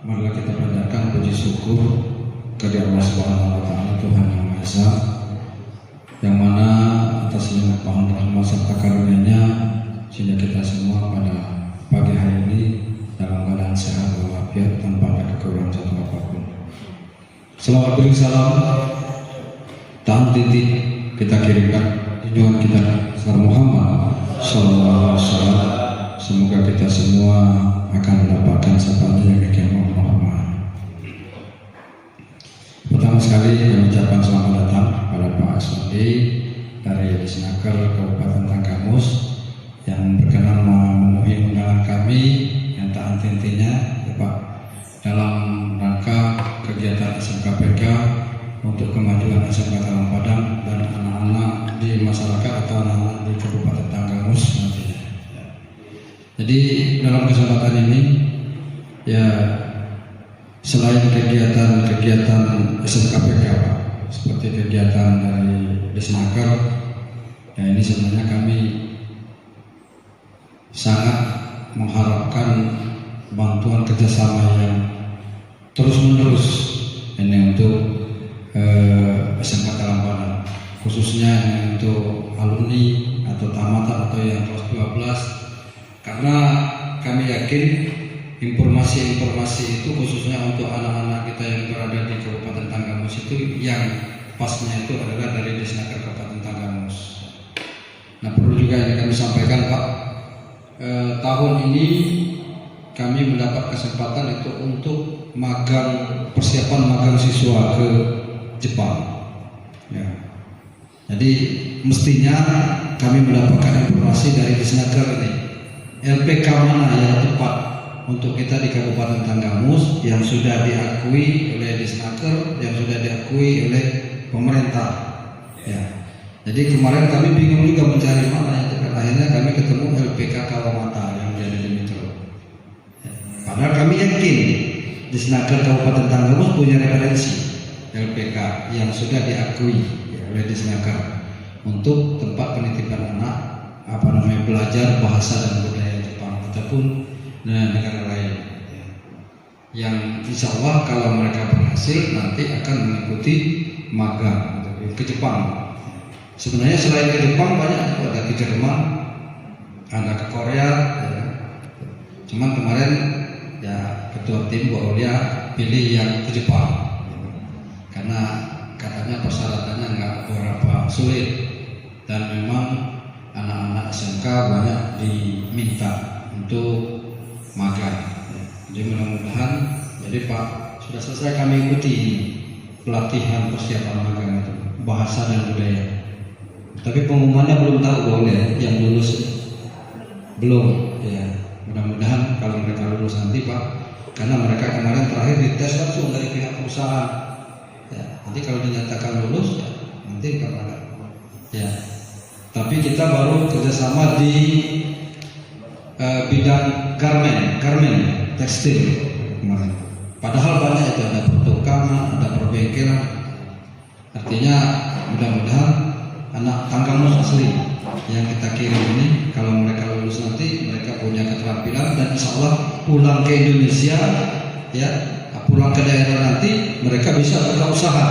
marilah kita panjatkan puji syukur kepada Allah Subhanahu wa taala, Tuhan yang Maha Esa, yang mana atas limpahan rahmat serta karunia-Nya sehingga kita semua pada pagi hari ini dalam keadaan sehat walafiat tanpa ada kekurangan satu apapun. Selawat beri salam dan titik kita kirimkan junjungan kita Nabi Muhammad sallallahu alaihi wasallam. Semoga kita semua akan mendapatkan syafaat yang kiamat Muhammad. Pertama sekali kami ucapkan selamat datang kepada Pak Aswandi dari Disnaker Kabupaten Tanggamus yang berkenan memenuhi undangan kami yang tak henti-hentinya ya Pak, dalam rangka kegiatan SMKPK untuk kemajuan SMK Talang Padang dan anak-anak di masyarakat atau anak-anak di Kabupaten Tanggamus nantinya. Jadi dalam kesempatan ini ya, selain kegiatan SMKPK Pak, seperti kegiatan dari Disnaker, ya ini sebenarnya kami sangat mengharapkan bantuan kerjasama yang terus-menerus ini untuk SMK Talang Padang, khususnya untuk alumni atau tamatan atau yang kelas 12, karena kami yakin informasi-informasi itu khususnya untuk anak-anak kita yang berada di Kabupaten Tanggamus itu yang pasnya itu adalah dari Disnaker Kabupaten Tanggamus. Nah, perlu juga yang kami sampaikan Pak, tahun ini kami mendapat kesempatan itu untuk persiapan magang siswa ke Jepang. Ya. Jadi mestinya kami mendapatkan informasi dari Disnaker ini, LPK mana yang tepat untuk kita di Kabupaten Tanggamus yang sudah diakui oleh Disnaker, yang sudah diakui oleh pemerintah. Ya. Jadi kemarin kami bingung juga mencari mana yang tepat. Akhirnya kami ketemu LPK Kawamata yang ada di Metro. Ya. Padahal kami yakin Disnaker Kabupaten Tanggamus punya referensi LPK yang sudah diakui ya, oleh Disnaker untuk tempat penitipan anak belajar bahasa dan budaya Jepang ataupun negara lain ya. Yang insya Allah kalau mereka berhasil nanti akan mengikuti magang ke Jepang. Sebenarnya selain ke Jepang banyak, ada ke Jerman, ada ke Korea ya. Cuman kemarin ya ketua tim Bu Aulia pilih yang ke Jepang karena katanya persyaratannya nggak berapa sulit dan memang anak-anak SMK banyak diminta untuk magang. Jadi mudah-mudahan, jadi Pak, sudah selesai kami ikuti pelatihan persiapan magang itu, bahasa dan budaya. Tapi pengumumannya belum tahu boleh yang lulus belum. Ya, mudah-mudahan kalau mereka lulus nanti Pak, karena mereka kemarin terakhir dites langsung dari pihak perusahaan. Ya, nanti kalau dinyatakan lulus, ya, nanti kapan? Ya. Tapi kita baru kerjasama di bidang garmen tekstil kemarin. Padahal banyak itu, ada pertukangan, ada perbengkelan. Artinya mudah-mudahan anak Tanggamus asli yang kita kirim ini kalau mereka lulus nanti mereka punya keterampilan dan insya Allah pulang ke Indonesia ya, pulang ke daerah nanti mereka bisa buka usaha.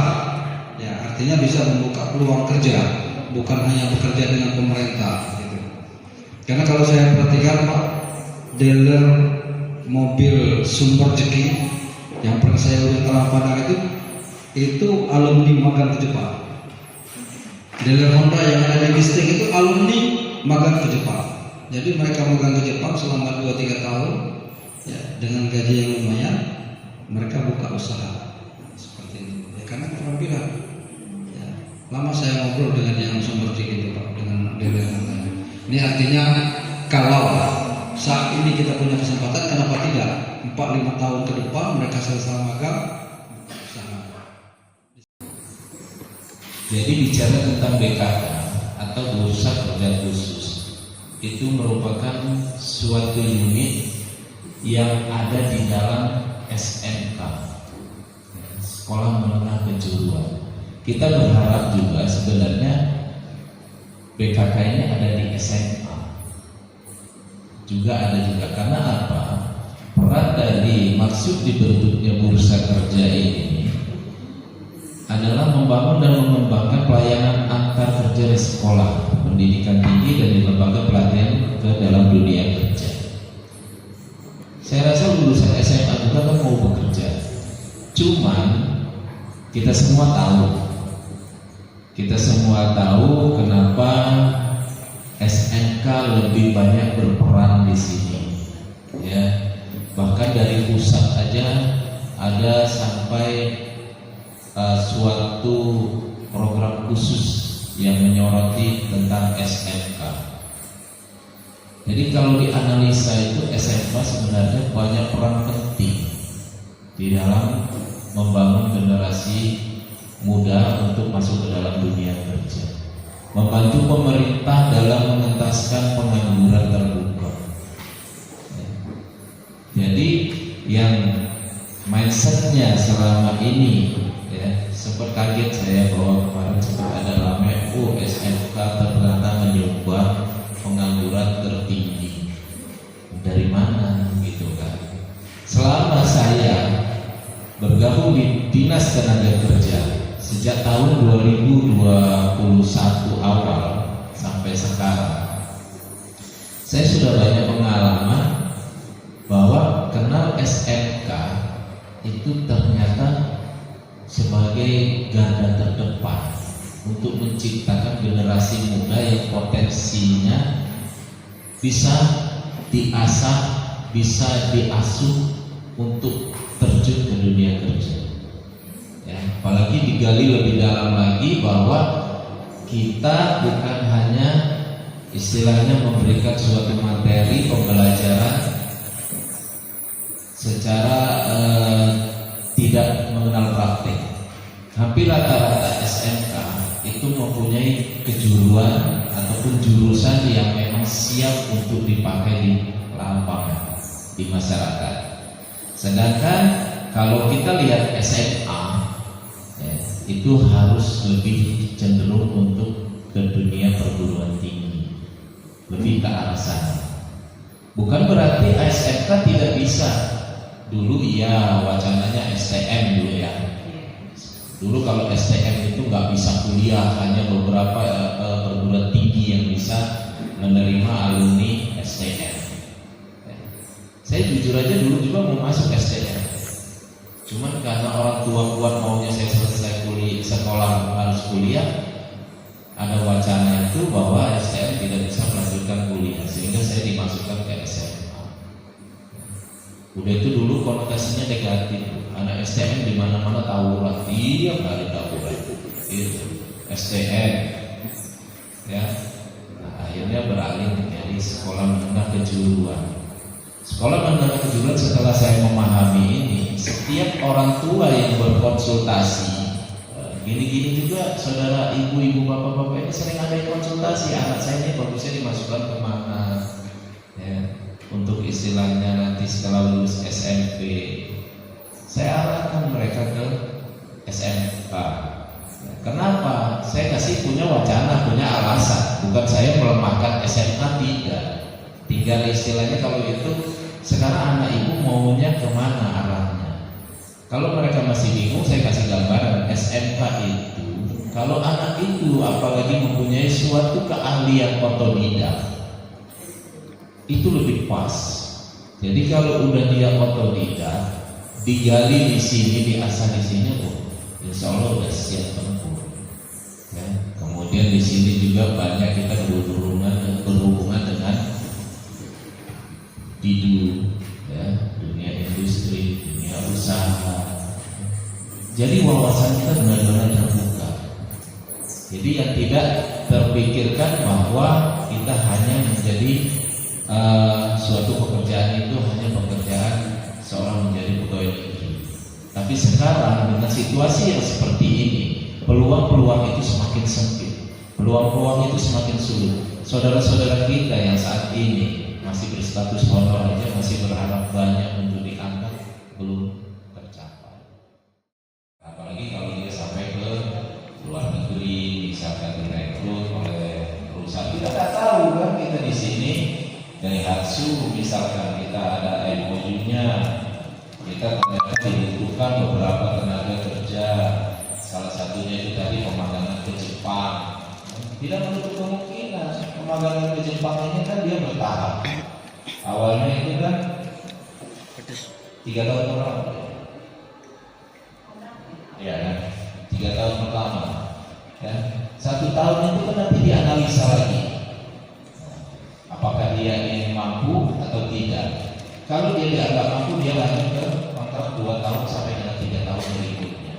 Ya, artinya bisa membuka peluang kerja. Bukan hanya bekerja dengan pemerintah gitu. Karena kalau saya perhatikan Pak, dealer mobil Sumber Jeki yang pernah saya udah Talang Padang itu alumni magang ke Jepang. Dealer Honda yang ada di Bisting itu alumni magang ke Jepang. Jadi mereka magang ke Jepang selama 2-3 tahun ya, dengan gaji yang lumayan mereka buka usaha seperti itu ya, karena keterampilan. Lama saya ngobrol dengan yang Sumber Jeki itu Pak, dengan dealer. Ini artinya kalau saat ini kita punya kesempatan, kenapa tidak 4-5 tahun ke depan mereka selesai magang. Jadi bicara tentang BKK atau bursa kerja khusus itu merupakan suatu unit yang ada di dalam SMK, Sekolah Menengah Kejuruan. Kita berharap juga sebenarnya BKK ini ada di SMA juga ada juga, karena apa? peran dari maksud dibentuknya bursa kerja ini adalah membangun dan mengembangkan pelayanan antar kerja di sekolah, pendidikan tinggi dan di lembaga pelatihan ke dalam dunia kerja. Saya rasa lulusan SMA juga kan mau bekerja. Cuman kita semua tahu kenapa SMK lebih banyak berperan di sini. Ya, bahkan dari pusat aja ada sampai suatu program khusus yang menyoroti tentang SMK. Jadi kalau dianalisa itu SMK sebenarnya banyak peran penting di dalam membangun generasi muda untuk masuk ke dalam dunia kerja, membantu pemerintah dalam mengentaskan pengangguran terbuka. Jadi yang mindsetnya selama ini, ya, sempat kaget saya bahwa kemarin sempat ada rame, SMK ternyata menyumbang pengangguran tertinggi. Dari mana gitu kan? Selama saya bergabung di Dinas Tenaga Kerja sejak tahun 2021 awal sampai sekarang, saya sudah banyak pengalaman bahwa kenal SMK itu ternyata sebagai garda terdepan untuk menciptakan generasi muda yang potensinya bisa diasah, bisa diasuh untuk terjun ke dunia kerja. Ya, apalagi digali lebih dalam lagi bahwa kita bukan hanya istilahnya memberikan suatu materi pembelajaran secara tidak mengenal praktek. Hampir rata-rata SMK itu mempunyai kejuruan ataupun jurusan yang memang siap untuk dipakai di lapangan, di masyarakat. Sedangkan kalau kita lihat SMA, ya, itu harus lebih cenderung untuk ke dunia perguruan tinggi, lebih ke arah sana. Bukan berarti SMK tidak bisa. Dulu iya wacananya STM dulu ya. Dulu kalau STM itu nggak bisa kuliah, hanya beberapa perguruan tinggi yang bisa menerima alumni STM. Saya jujur aja dulu juga mau masuk STM, cuman karena orang tua kuat maunya saya selesai sekolah harus kuliah, ada wacana itu bahwa STM tidak bisa melanjutkan kuliah, sehingga saya dimasukkan ke SMA. Udah itu dulu konotasinya negatif, anak STM di mana-mana tawuran, tiap hari tawuran, itu STM, ya. Nah, akhirnya beralih menjadi sekolah menengah kejuruan. Sekolah menengah kejuruan setelah saya memahami ini, setiap orang tua yang berkonsultasi, gini-gini juga saudara ibu-ibu bapak-bapak ini sering ada yang konsultasi, anak saya ini bagusnya dimasukkan kemana, ya. Untuk istilahnya nanti setelah lulus SMP, saya arahkan mereka ke SMK. Kenapa? Saya kasih punya wacana, punya alasan. Bukan saya melemahkan SMK, tidak. Tinggal istilahnya kalau itu sekarang anak ibu maunya kemana arahnya. Kalau mereka masih bingung, saya kasih gambaran SMK itu. Kalau anak itu apalagi mempunyai suatu keahlian otodidak, itu lebih pas. Jadi kalau udah dia otodidak, digali di sini, diasah di sini, insya Allah udah siap tempur. Ya. Kemudian di sini juga banyak kita berhubungan dengan ya, dunia industri, dunia usaha. Jadi wawasan kita benar-benar terbuka. Jadi yang tidak terpikirkan bahwa kita hanya menjadi suatu pekerjaan itu hanya pekerjaan seorang menjadi pegawai negeri. Tapi sekarang dengan situasi yang seperti ini, peluang-peluang itu semakin sempit, peluang-peluang itu semakin sulit. Saudara-saudara kita yang saat ini masih berstatus honor aja masih berharap banyak untuk diangkat, belum tercapai. Apalagi kalau dia sampai ke luar negeri, misalkan direkrut oleh perusahaan, kita tak tahu kan. Kita di sini dari Hatsu misalkan kita ada MOU-nya kita ternyata dibutuhkan beberapa tenaga kerja. Salah satunya itu tadi pemagangan ke Jepang. Tidak menutup kemungkinan pemagangan ke Jepang ini kan dia bertahap. Awalnya itu kan 3 tahun pertama, ya kan? 3 tahun pertama, ya. 1 tahun itu kan nanti dianalisa lagi, apakah dia ini mampu atau tidak. Kalau dia dianggap mampu, dia lanjut ke kontrak 2 tahun sampai dengan 3 tahun berikutnya.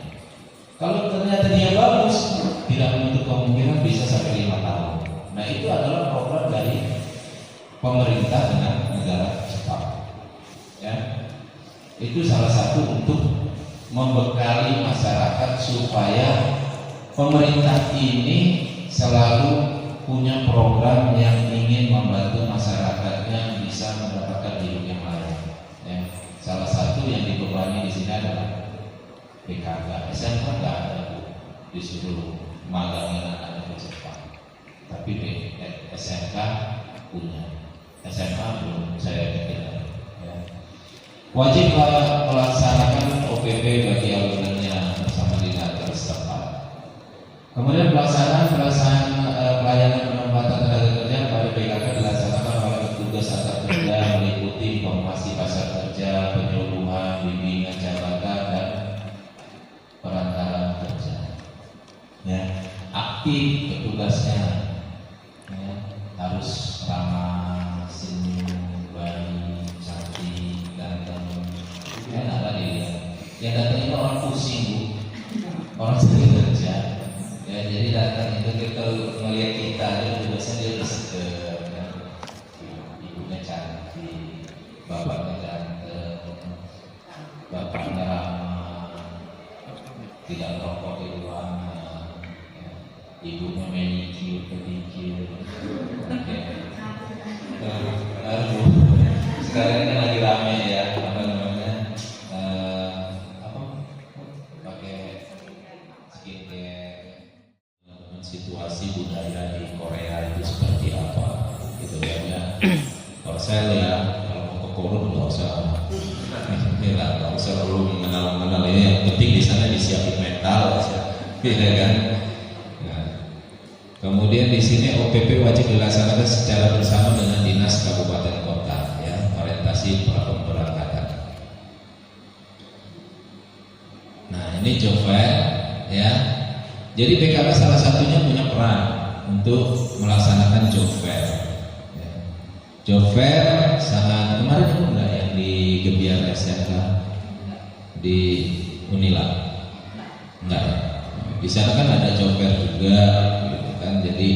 Kalau ternyata dia bagus, tidak menutup kemungkinan bisa sampai 5 tahun. Nah, itu adalah program dari pemerintah dengan negara Jepang. Ya, itu salah satu untuk membekali masyarakat supaya pemerintah ini selalu punya program yang ingin membantu masyarakatnya bisa mendapatkan hidup yang layak. Ya, salah satu yang dibebani di sini adalah PKK. SMK nggak ada, disuruh magangin anak-anak ke Jepang, tapi SMK punya. SMK belum saya pikir. Ya. Wajib melaksanakan OPP bagi alumninya bersama dinas setempat. Kemudian pelayanan penempatan tenaga kerja pada PKK dilaksanakan oleh petugas antar kerja meliputi informasi pasar kerja, penyuluhan, bimbingan jabatan dan perantara kerja. Ya, aktif petugasnya, ya, harus ramah, senyum, baik, cantik, ganteng. Kan ada dilihat. Yang datang itu orang pusing, Bu. Orang sering kerja. Ya, jadi datang itu kita melihat kita aja tugasnya dia berseger, ya. Ibunya cantik, bapaknya ganteng, bapaknya ramah, tidak merokok di ruangan, ya. Ibunya manicure, pedicure. Sekarang kan lagi rame ya, apa namanya? Pakai skincare. Situasi budaya di Korea itu seperti apa, gitu ya. Kalau saya lihat, kalau mau ke Korea nggak usah, nggak usah perlu mengenal ini. Yang penting di sana disiapin mental, ya kan. Nah, kemudian di sini OPP wajib dilaksanakan secara bersama dengan dinas kabupaten kota, ya, orientasi pemberangkatan. Nah, ini job fair, ya. Jadi PKK salah satunya punya peran untuk melaksanakan job fair. Ya. Job fair sangat kemarin itu enggak yang di Gebiar SMK di Unila, enggak ya? Di sana kan ada job fair juga, gitu kan. Jadi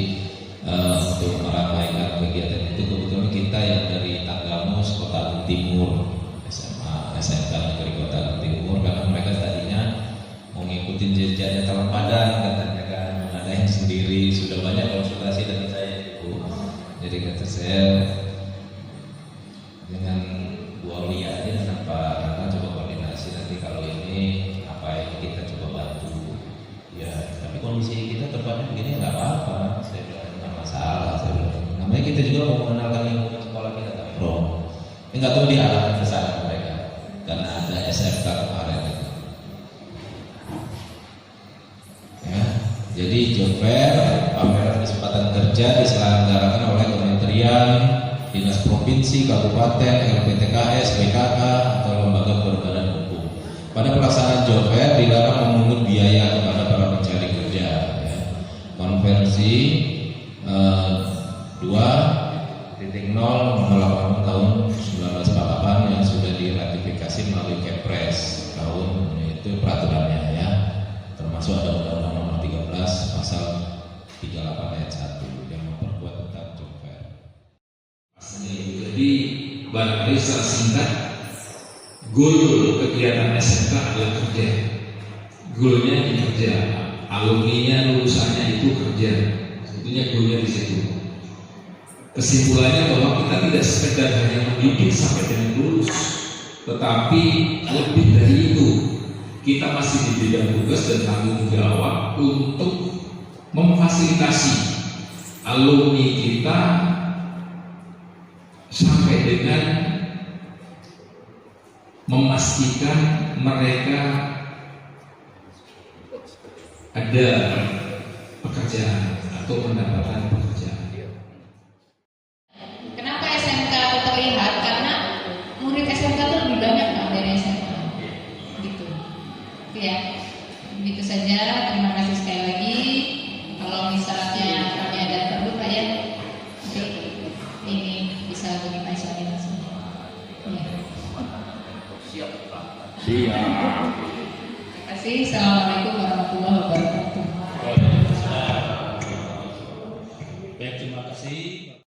untuk meramaikan kegiatan itu kebetulan kita yang dari Tanggamus, Kota Agung Timur, SMA, SMK Negeri Kota Agung Timur, karena mereka tadinya mau ngikutin jejaknya Taman Padang, katanya kan mengadain sendiri, sudah banyak konsultasi dengan saya itu. Jadi kata saya dengan Bu Aulia aja dan Pak Rana coba koordinasi nanti kalau ini apa yang kita coba bantu. Ya, tapi kondisi kita tempatnya begini nggak apa-apa, saya bilang nggak masalah. Saya bilang namanya kita juga mau mengenalkan lingkungan sekolah kita kan, bro. Nggak tahu diarahkan ke sana mereka karena ada SMK kemarin. Jadi job fair, pameran kesempatan kerja diselenggarakan oleh kementerian, dinas provinsi, kabupaten, LPTKS, PKK, atau lembaga berbadan hukum. Pada pelaksanaan job fair dilarang memungut biaya kepada para pencari kerja. Ya. Konversi 2.0 nomor 8 tahun 1948 yang sudah diratifikasi melalui Kepres tahun itu peraturannya, ya. Termasuk ada Undang-Undang Nomor 13 Pasal 38 Ayat 1 yang memperkuat tentang job fair. Jadi barangkali secara singkat, goal kegiatan SMK adalah kerja. Goalnya di kerja, alumninya lulusannya itu kerja. Sebetulnya goalnya di situ. Kesimpulannya bahwa kita tidak sekedar hanya mendidik sampai dengan lulus, tetapi lebih dari itu. Kita masih diberikan tugas dan tanggung jawab untuk memfasilitasi alumni kita sampai dengan memastikan mereka ada pekerjaan atau pendapatan pekerjaan. Kenapa SMK terlihat? Karena murid SMK itu lebih banyak Pak dari SMA. Gitu. Itu ya. Begitu saja. Terima kasih sekali lagi. Kalau misalnya kami ada perlu Pak ya, nanti ini bisa bagi Pak Isyari langsung. Ya. Siap Pak. Terima kasih. Assalamualaikum warahmatullahi wabarakatuh. Baik, terima kasih.